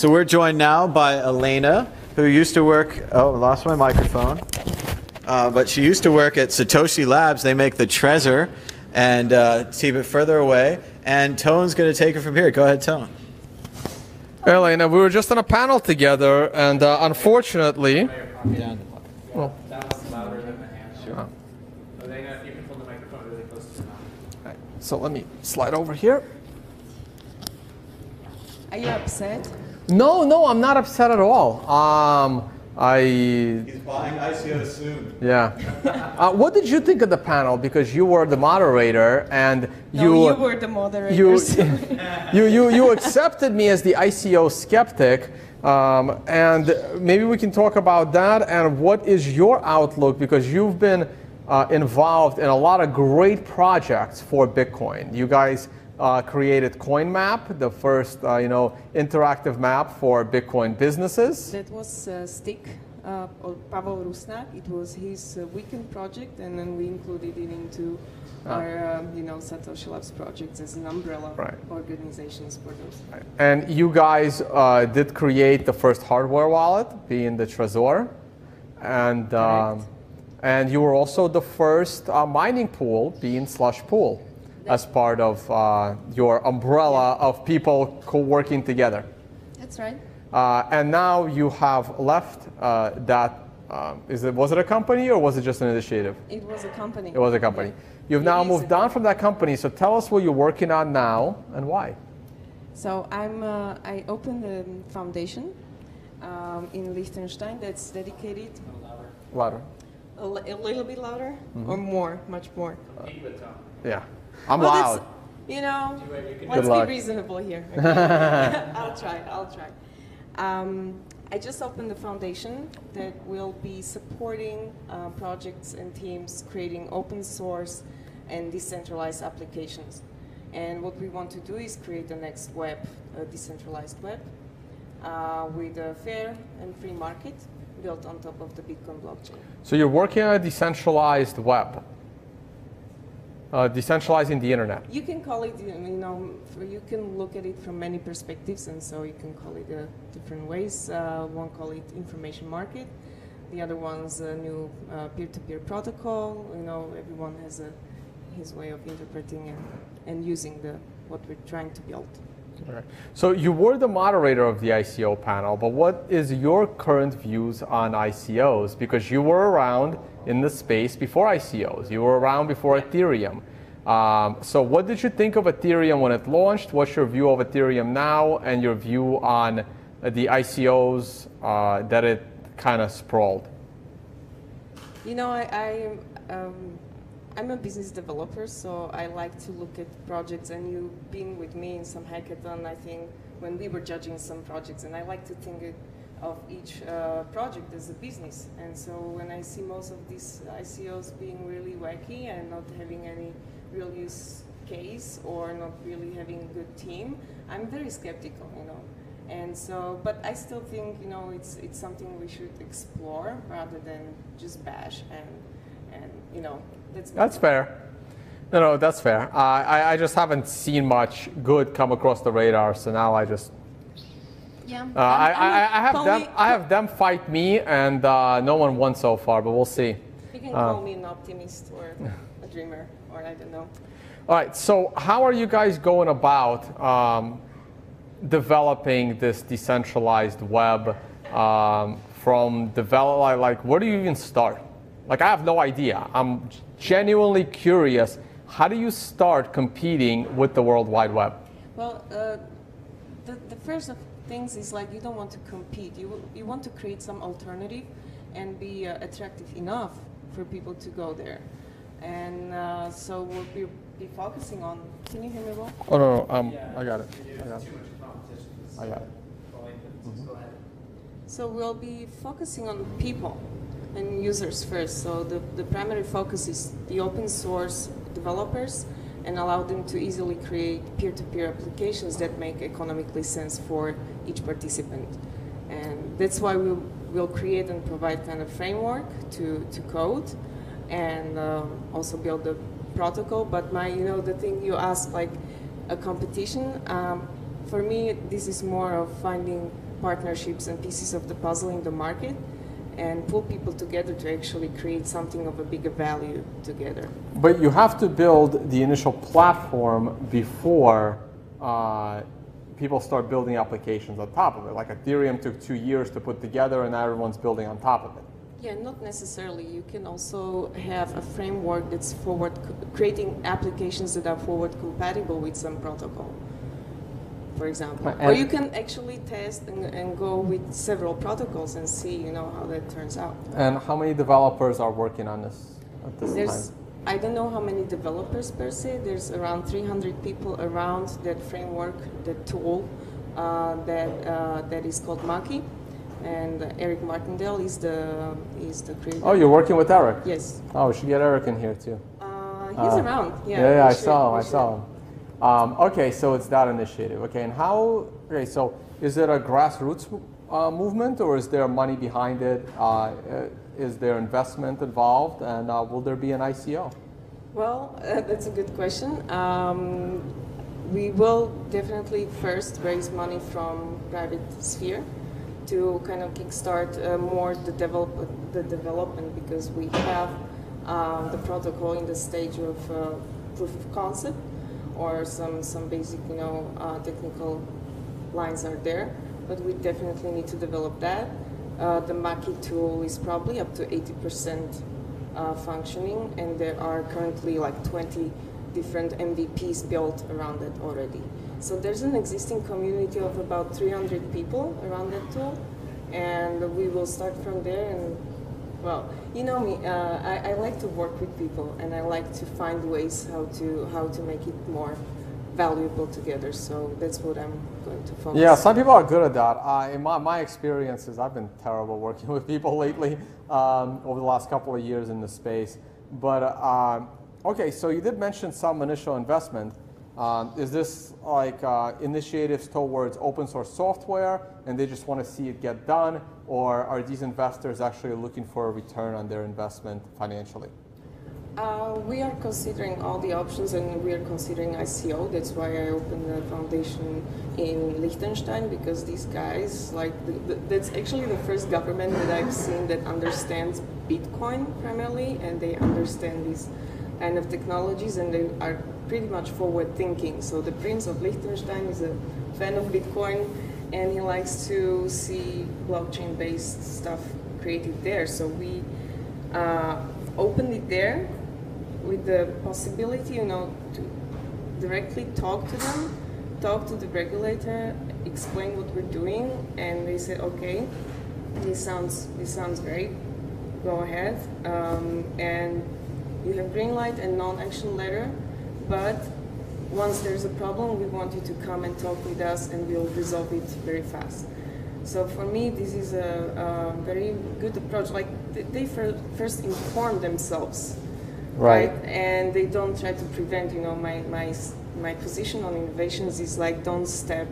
So we're joined now by Alena, who used to work, oh, I lost my microphone. But she used to work at Satoshi Labs. They make the Trezor, and it's even further away. And Tone's going to take it from here. Go ahead, Tone. Hey, Elena, we were just on a panel together, and unfortunately... Well, That's louder than the hand. Sure. Elena, if you can hold the microphone really close to the mouth. right, so let me slide over here. Are you upset? No, I'm not upset at all. He's buying ICO soon. Yeah. What did you think of the panel? Because you were the moderator, and you were the moderator. You accepted me as the ICO skeptic, and maybe we can talk about that. And what is your outlook? Because you've been involved in a lot of great projects for Bitcoin. You guys created CoinMap, the first interactive map for Bitcoin businesses. That was Stick, or Pavel Rusnak. It was his weekend project, and then we included it into our Satoshi Labs projects as an umbrella organizations for those. Right. And you guys did create the first hardware wallet, being the Trezor, and you were also the first mining pool, being Slush Pool, as part of your umbrella of people working together. That's right. And now you have left that. Was it a company or was it just an initiative? It was a company. It was a company. You've now moved on from that company. So tell us what you're working on now and why. So I opened a foundation in Liechtenstein that's dedicated. Louder. A little bit louder, or more, much more. Yeah. I'm loud. Let's be reasonable here. Okay? I'll try. I just opened a foundation that will be supporting projects and teams creating open source and decentralized applications. And what we want to do is create the next web, a decentralized web, with a fair and free market built on top of the Bitcoin blockchain. So you're working on a decentralized web. Decentralizing the internet. You can call it, you can look at it from many perspectives, and so you can call it different ways. One call it information market, the other one's a new peer-to-peer protocol. Everyone has his way of interpreting and using what we're trying to build. All right. So you were the moderator of the ICO panel, but what is your current views on ICOs? Because you were around in the space before ICOs. You were around before Ethereum. So what did you think of Ethereum when it launched? What's your view of Ethereum now and your view on the ICOs that it kind of sprawled? I'm a business developer, so I like to look at projects, and you've been with me in some hackathon, I think, when we were judging some projects, and I like to think of each project as a business. And so when I see most of these ICOs being really wacky and not having any real use case or not really having a good team, I'm very skeptical, And so, but I still think, it's something we should explore rather than just bash and that's fair. No, that's fair. I just haven't seen much good come across the radar, so now I just... Yeah. I have them fight me, and no one won so far, but we'll see. You can call me an optimist or a dreamer, or I don't know. All right, so how are you guys going about developing this decentralized web from where do you even start? I have no idea. I'm genuinely curious. How do you start competing with the World Wide Web? Well, the first of things is you don't want to compete. You want to create some alternative and be attractive enough for people to go there. And so we'll be focusing on. Can you hear me well? Oh no, I got it. I got it. So we'll be focusing on people and users first. So the primary focus is the open source developers and allow them to easily create peer-to-peer applications that make economically sense for each participant. And that's why we'll create and provide kind of framework to code and also build the protocol. But the thing you asked, a competition, for me, this is more of finding partnerships and pieces of the puzzle in the market and pull people together to actually create something of a bigger value together. But you have to build the initial platform before people start building applications on top of it. Like Ethereum took 2 years to put together and now everyone's building on top of it. Yeah, not necessarily. You can also have a framework that's creating applications that are forward compatible with some protocol, for example. Or you can actually test and go with several protocols and see, how that turns out. And how many developers are working on this at this time? I don't know how many developers per se. There's around 300 people around that framework, that tool that is called Maki. And Eric Martindale is the creator. Oh, you're working with Eric? Yes. Oh, we should get Eric in here too. He's around. Yeah, I saw him. Okay, so it's that initiative. Okay, and so is it a grassroots movement or is there money behind it? Is there investment involved, and will there be an ICO? Well, that's a good question. We will definitely first raise money from private sphere to kind of kickstart more the development, because we have the protocol in the stage of proof of concept, or some basic technical lines are there, but we definitely need to develop that. The Maki tool is probably up to 80% functioning, and there are currently like 20 different MVPs built around it already. So there's an existing community of about 300 people around that tool, and we will start from there. And well, you know me, I like to work with people, and I like to find ways how to make it more valuable together. So that's what I'm going to focus. Yeah, some people are good at that. In my experiences, I've been terrible working with people lately over the last couple of years in the space. But okay, so you did mention some initial investment. Is this like initiatives towards open source software and they just want to see it get done, or are these investors actually looking for a return on their investment financially? We are considering all the options, and we are considering ICO. That's why I opened the foundation in Liechtenstein, because these guys, that's actually the first government that I've seen that understands Bitcoin primarily, and they understand these kind of technologies, and they are pretty much forward thinking. So the Prince of Liechtenstein is a fan of Bitcoin, and he likes to see blockchain-based stuff created there. So we opened it there with the possibility, to directly talk to them, talk to the regulator, explain what we're doing, and they said, okay, this sounds great, go ahead, and you have green light and non-action letter, but once there's a problem, we want you to come and talk with us, and we'll resolve it very fast. So for me, this is a very good approach. Like, they first inform themselves, right? And they don't try to prevent. My position on innovations is like, don't step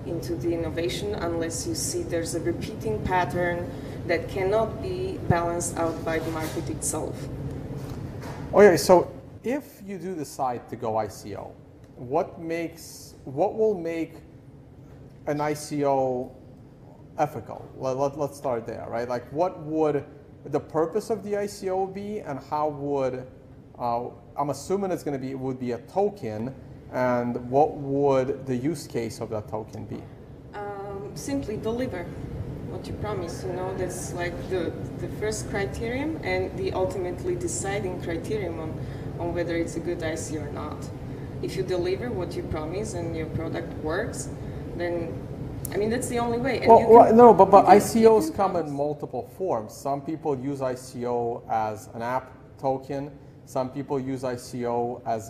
into the innovation unless you see there's a repeating pattern that cannot be balanced out by the market itself. Okay, so if you do decide to go ICO, what will make an ICO ethical? Let's start there, right? Like, what would the purpose of the ICO be, and how would I'm assuming it would be a token, and what would the use case of that token be? Simply deliver what you promise. That's like the first criterion, and the ultimately deciding criterion on whether it's a good ICO or not. If you deliver what you promise and your product works, then that's the only way. And but ICOs come in multiple forms. Some people use ICO as an app token. Some people use ICO as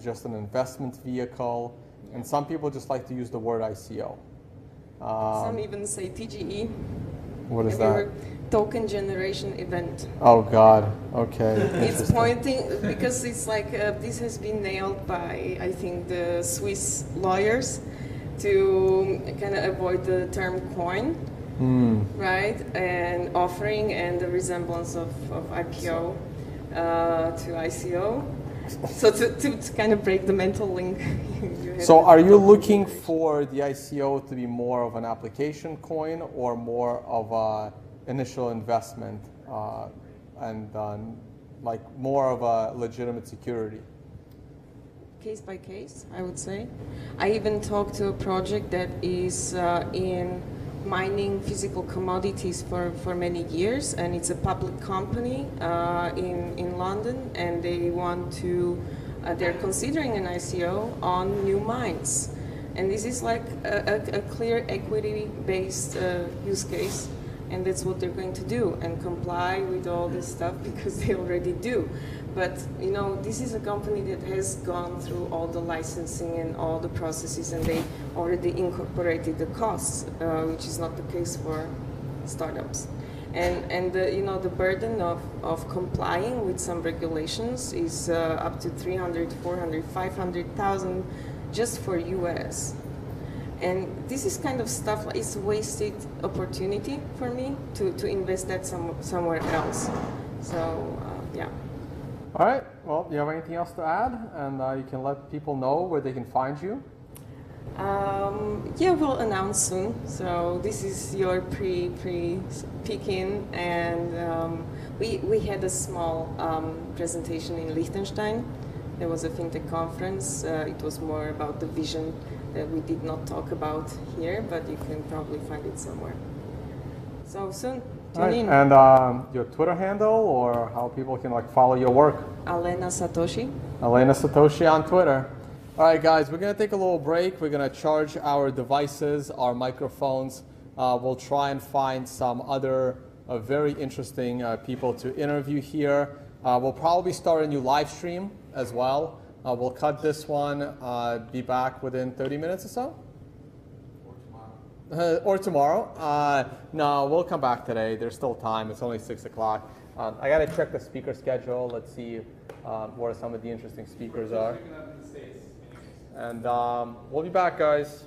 just an investment vehicle, and some people just like to use the word ICO. Some even say TGE. What is that? Token generation event. Oh God. Okay. It's pointing, because it's like this has been nailed by, I think, the Swiss lawyers to kind of avoid the term coin, right? And offering and the resemblance of IPO to ICO. So to kind of break the mental link. you have So to are you talk looking English. for the ICO to be more of an application coin or more of a initial investment and like more of a legitimate security? Case by case, I would say. I even talked to a project that is in mining physical commodities for many years, and it's a public company in London, and they want to, they're considering an ICO on new mines. And this is like a clear equity-based use case, and that's what they're going to do, and comply with all this stuff because they already do. But you know, this is a company that has gone through all the licensing and all the processes, and they already incorporated the costs, which is not the case for startups. And the, you know, the burden of complying with some regulations is up to 300, 400, 500,000 just for US. And this is kind of stuff, it's a wasted opportunity for me to invest that somewhere else. So, yeah. All right. Well, do you have anything else to add? And you can let people know where they can find you. Yeah, we'll announce soon. So this is your pre-peek-in, and we had a small presentation in Liechtenstein. There was a fintech conference. It was more about the vision that we did not talk about here, but you can probably find it somewhere. So soon, tune in. And your Twitter handle or how people can like follow your work? Alena Satoshi. Alena Satoshi on Twitter. All right, guys, we're going to take a little break. We're going to charge our devices, our microphones. We'll try and find some other very interesting people to interview here. We'll probably start a new live stream as well. We'll cut this one, be back within 30 minutes or so. Or tomorrow. No, we'll come back today. There's still time. It's only 6 o'clock. I got to check the speaker schedule. Let's see where some of the interesting speakers are. And we'll be back, guys.